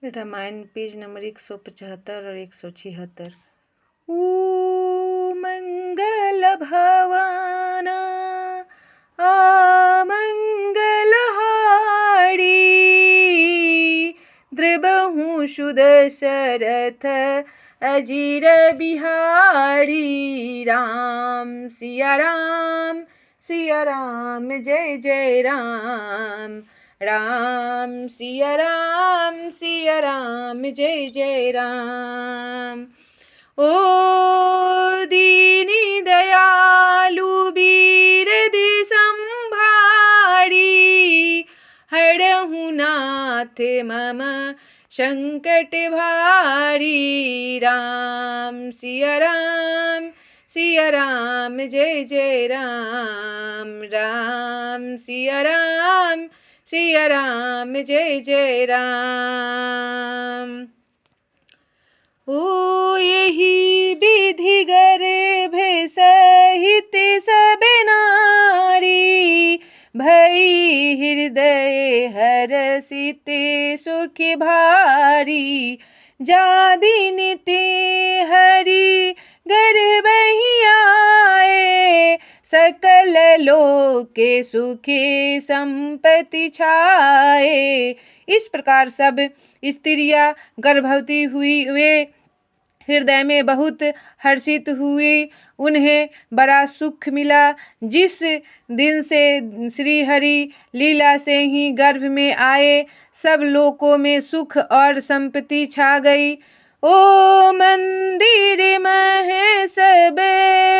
Ramayan page number 175 और 176। ऊ मंगल भवाना आमंगल हारी, द्रबहु सुदशरथ अजीर बिहारी। राम सिया राम जय जय राम। राम सिया राम जय जय राम। ओ दीनी दयालु वीर दिसंभारी, हरहु नाथ मम संकट भारी। राम सिया राम जय जय राम। राम सिया राम जय जय राम। ओ यही विधि गर्भ सहित सब नारी, भई हृदय हरषित सुख भारी। जा दिन ते हरि गर्भहि आए, सकल लोक सुखी संपत्ति छाए। इस प्रकार सब स्त्रियां गर्भवती हुई, वे हृदय में बहुत हर्षित हुई, उन्हें बड़ा सुख मिला। जिस दिन से श्री हरि लीला से ही गर्भ में आए, सब लोकों में सुख और संपत्ति छा गई। ओ मंदिर मह सब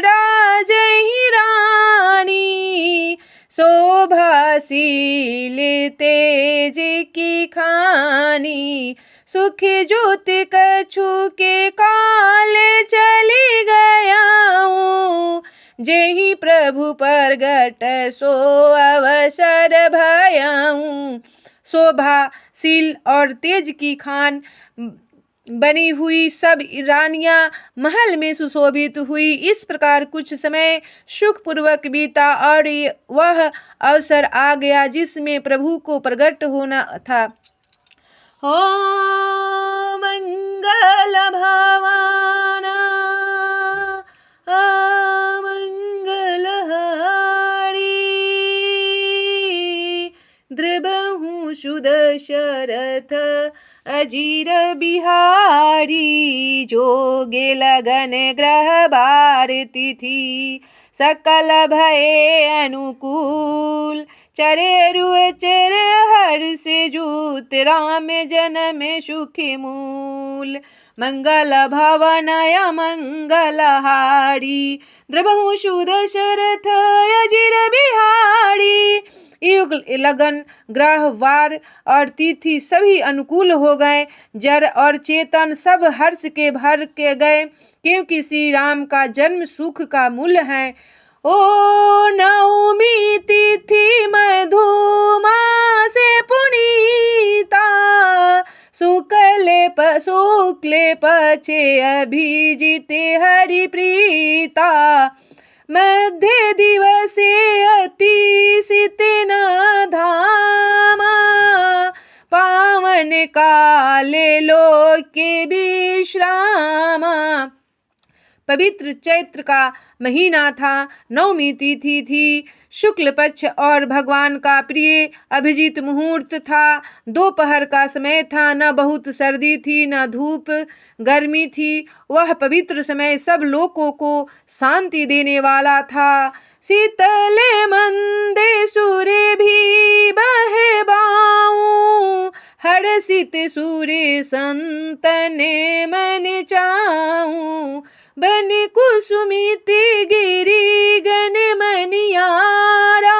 राजहि रानी, शोभाशील तेज की खानी। सुख ज्योत कछु के काल चली गया हूँ, जेहि प्रभु प्रगट सो अवसर भयाऊँ। शोभाशील और तेज की खान बनी हुई सब रानियां महल में सुशोभित हुई। इस प्रकार कुछ समय सुखपूर्वक बीता और वह अवसर आ गया जिसमें प्रभु को प्रकट होना था। ओ मंगल भवाना मंगल हारी, द्रबहु सुदशरथ अजीर बिहारी। जोगे लगन ग्रह बार तिथि, सकल भये अनुकूल। चरे रुचर हर्ष जूत, राम जन्म सुखी मूल। मंगल भवनय मंगल हारी, द्रबहु सुदशरथ अजीर बिहारी। युग लगन ग्रह वार और तिथि सभी अनुकूल हो गए। जर और चेतन सब हर्ष के भर के गए, क्योंकि श्री राम का जन्म सुख का मूल है। ओ नवमी तिथि मधुमास पुनीता, शुक्ल पक्षे अभिजित हरि प्रीता। मध्य दिवसे अति सितन धामा, पावन काले लोके विश्रामा। पवित्र चैत्र का महीना था, नवमी तिथि थी, शुक्ल पक्ष और भगवान का प्रिय अभिजीत मुहूर्त था। दोपहर का समय था, न बहुत सर्दी थी न धूप गर्मी थी। वह पवित्र समय सब लोगों को शांति देने वाला था। शीतल मंदे सूर्य भी बहबाऊं, हर्षित सूर्य संतने मन चाऊं। बन कुसुमित गिरी गन मनियारा,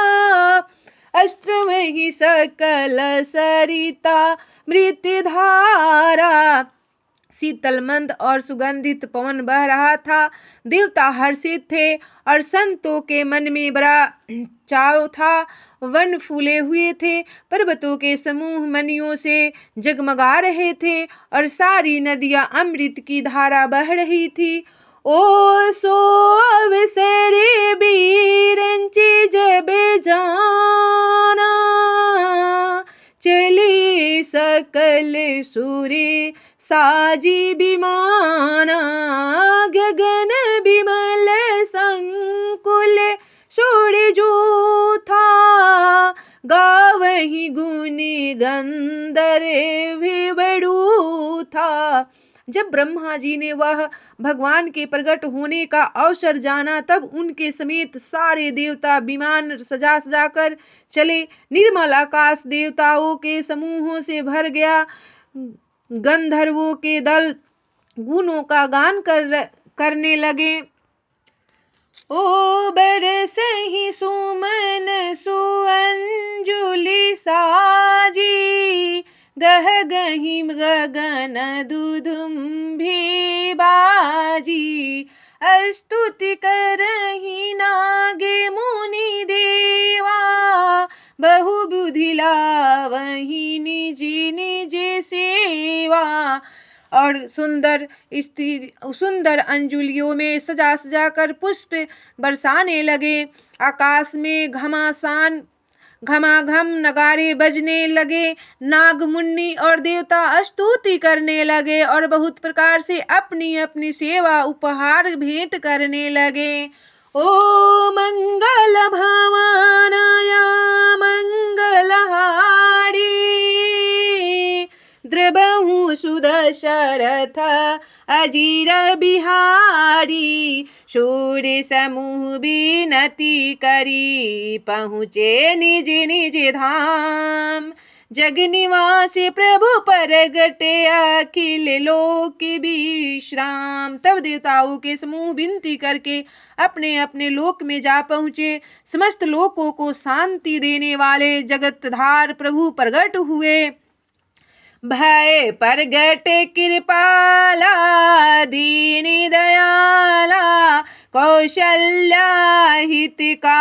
अष्टमहि सकल सरिता मृत धारा। शीतल मंद और सुगंधित पवन बह रहा था। देवता हर्षित थे और संतों के मन में बड़ा चाव था। वन फूले हुए थे, पर्वतों के समूह मणियों से जगमगा रहे थे और सारी नदियां अमृत की धारा बह रही थी। ओ सो अवसर बीरंच जब जाना, चले सकल सूर्य साजी विमाना, गगन विमल संकुल छोड़ जो था, गावही गुण गंधर्व बड़ू था। जब ब्रह्मा जी ने वह भगवान के प्रकट होने का अवसर जाना, तब उनके समेत सारे देवता विमान सजा सजा कर चले। निर्मल आकाश देवताओं के समूहों से भर गया। गंधर्वों के दल गुणों का गान करने लगे। ओ बरसहि सुमन सुअंजुलि साजी, गह गहि गगन दुदुम्भी बाजी, स्तुति करहि नागे मुनि देवा, बहु बुद्धि लावहि निज निज सेवा। और सुंदर अंजुलियों में सजा सजा कर पुष्प बरसाने लगे। आकाश में घमाघम नगारे बजने लगे। नाग मुन्नी और देवता स्तुति करने लगे और बहुत प्रकार से अपनी अपनी सेवा उपहार भेंट करने लगे। ओ मंगल भवानाय मंगलहारी, द्रबहु सुदशरथ अजीर बिहारी, शूर समूह बिनती करी, पहुँचे निज निज धाम। जग निवास प्रभु परगटे अखिल लोक विश्राम। तब देवताओं के समूह विनती करके अपने अपने लोक में जा पहुँचे। समस्त लोकों को शांति देने वाले जगतधार प्रभु प्रगट हुए। भय प्रगट कृपाला दीन दयाला, कौशल्या हितकारी,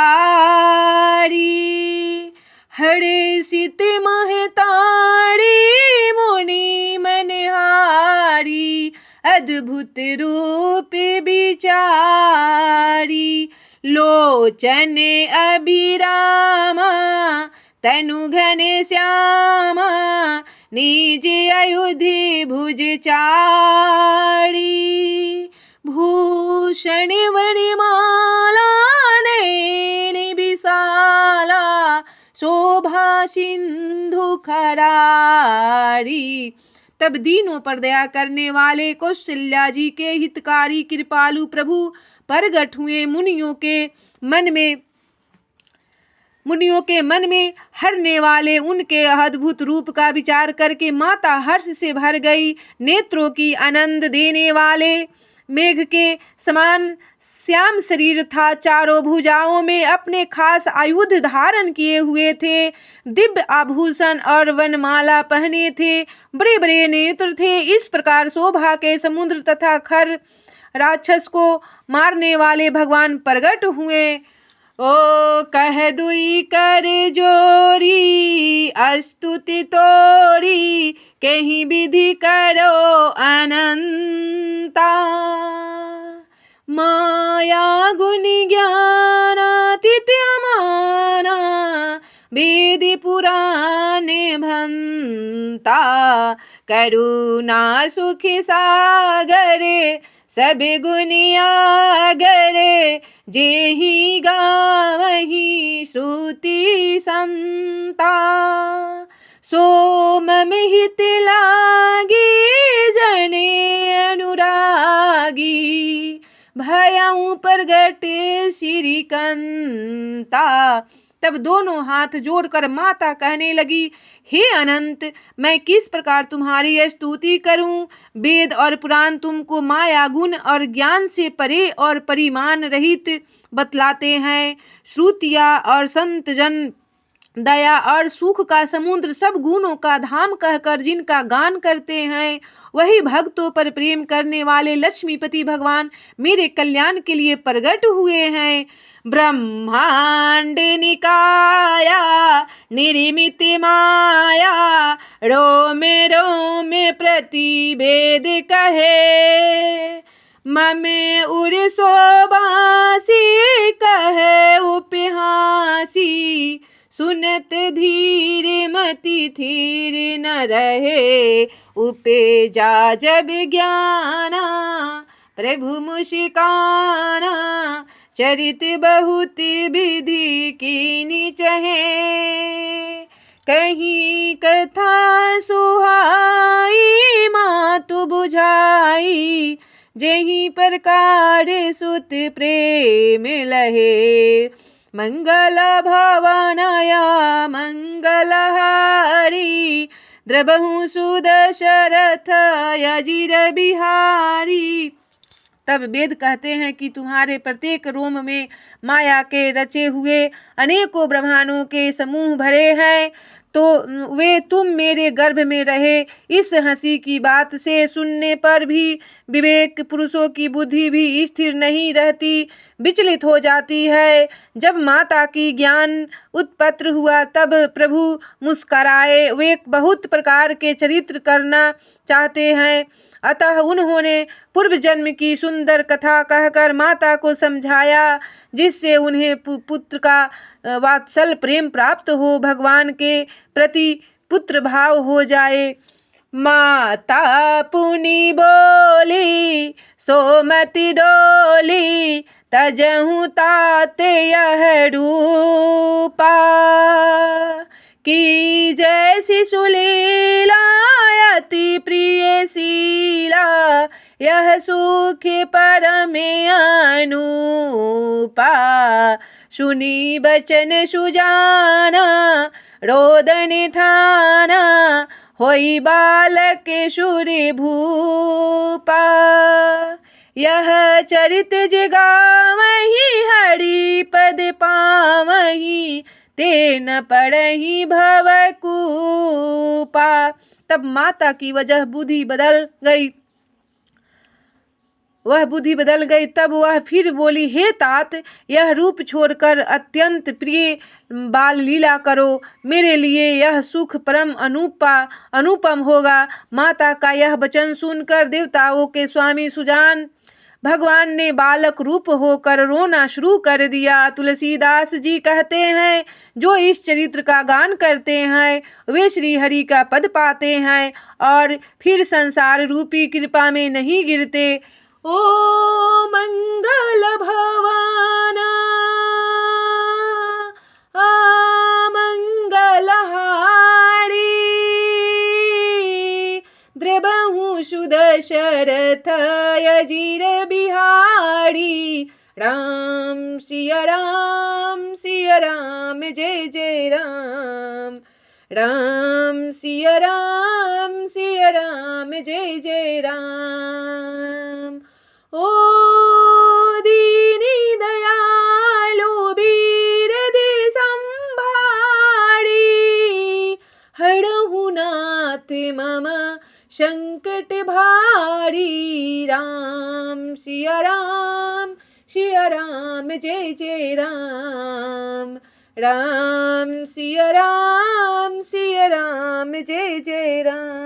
हर्षित महतारी मुनि मनहारी, अद्भुत रूप विचारी, लोचन अभिरामा तनु घन श्यामा, निज अयुधि भुज चारी, भूषण वनमाला नयन विशाला, शोभा सिंधु खरारी। तब दीनों पर दया करने वाले कौशल्या जी के हितकारी कृपालु प्रभु प्रगट हुए। मुनियों के मन में हरने वाले उनके अद्भुत रूप का विचार करके माता हर्ष से भर गई। नेत्रों की आनंद देने वाले मेघ के समान श्याम शरीर था। चारों भुजाओं में अपने खास आयुध धारण किए हुए थे। दिव्य आभूषण और वनमाला पहने थे। बड़े बड़े नेत्र थे। इस प्रकार शोभा के समुद्र तथा खर राक्षस को मारने वाले भगवान प्रगट हुए। ओ कह दुई कर जोरी, स्तुति तोरी, कहीं विधि करो अनंता, माया गुण ज्ञानातीत अमाना, वेद पुराण भंता, करुणा सुख सागरे, सब गुण आगरे, जेहि गावहि श्रुति संता, सो मम हित लागी जने अनुरागी, भयउ प्रगट श्री कंता। तब दोनों हाथ जोड़कर माता कहने लगी, हे अनंत, मैं किस प्रकार तुम्हारी स्तुति करूं। वेद और पुराण तुमको माया गुण और ज्ञान से परे और परिमाण रहित बतलाते हैं। श्रुतियाँ और संत जन दया और सुख का समुद्र, सब गुणों का धाम कहकर जिनका गान करते हैं, वही भक्तों पर प्रेम करने वाले लक्ष्मीपति भगवान मेरे कल्याण के लिए प्रगट हुए हैं। ब्रह्मांड निकाया निर्मित माया, रोमे रोमे प्रतिवेद कहे, ममे उर शोभासी कहे उपहासी, सुनत धीर मति थीर न रहे, उपजा जब ज्ञाना प्रभु मुस्काना, चरित बहुत विधि कीनी चहे, कहीं कथा सुहाई मातु बुझाई, जेहि प्रकार सुत प्रेम लहे, मंगल भवनया मंगलहारी, द्रबहु सुदशरथ अजिर बिहारी। तब वेद कहते हैं कि तुम्हारे प्रत्येक रोम में माया के रचे हुए अनेकों ब्रह्मांडों के समूह भरे हैं, तो वे तुम मेरे गर्भ में रहे। इस हंसी की बात से सुनने पर भी विवेक पुरुषों की बुद्धि भी स्थिर नहीं रहती, विचलित हो जाती है। जब माता की ज्ञान उत्पत्र हुआ तब प्रभु मुस्कराए। वे बहुत प्रकार के चरित्र करना चाहते हैं, अतः उन्होंने पूर्व जन्म की सुंदर कथा कहकर माता को समझाया, जिससे उन्हें पुत्र का वात्सल प्रेम प्राप्त हो, भगवान के प्रति पुत्र भाव हो जाए। माता पुनि बोली सोमति डोली, तजहु तात यह रूपा, की जैसी सुलीला अति प्रिय शीला, यह सुख परम अनुपा, सुनी बचन सुजाना रोदन ठाना, होई बालक शूर भूपा, यह चरित जगावहि हरि पद पावहि, तेन पड़हि भवकूपा। तब माता की वह बुद्धि बदल गई। तब वह फिर बोली, हे तात, यह रूप छोड़कर अत्यंत प्रिय बाल लीला करो, मेरे लिए यह सुख परम अनुपम होगा। माता का यह वचन सुनकर देवताओं के स्वामी सुजान भगवान ने बालक रूप होकर रोना शुरू कर दिया। तुलसीदास जी कहते हैं, जो इस चरित्र का गान करते हैं वे श्री हरि का पद पाते हैं और फिर संसार रूपी कृपा में नहीं गिरते। ओ मंगल भवाना मंगलहारी, द्रबहु सुदशरथ अजिर बिहारी, राम सिया राम जय जय राम, राम सिया राम जय जय राम। ओ दीनी दयालु बीरदि संभारी, हरहु नाथ मम संकट भारी, राम सिया राम जय जय राम, राम सिया राम जय जय राम।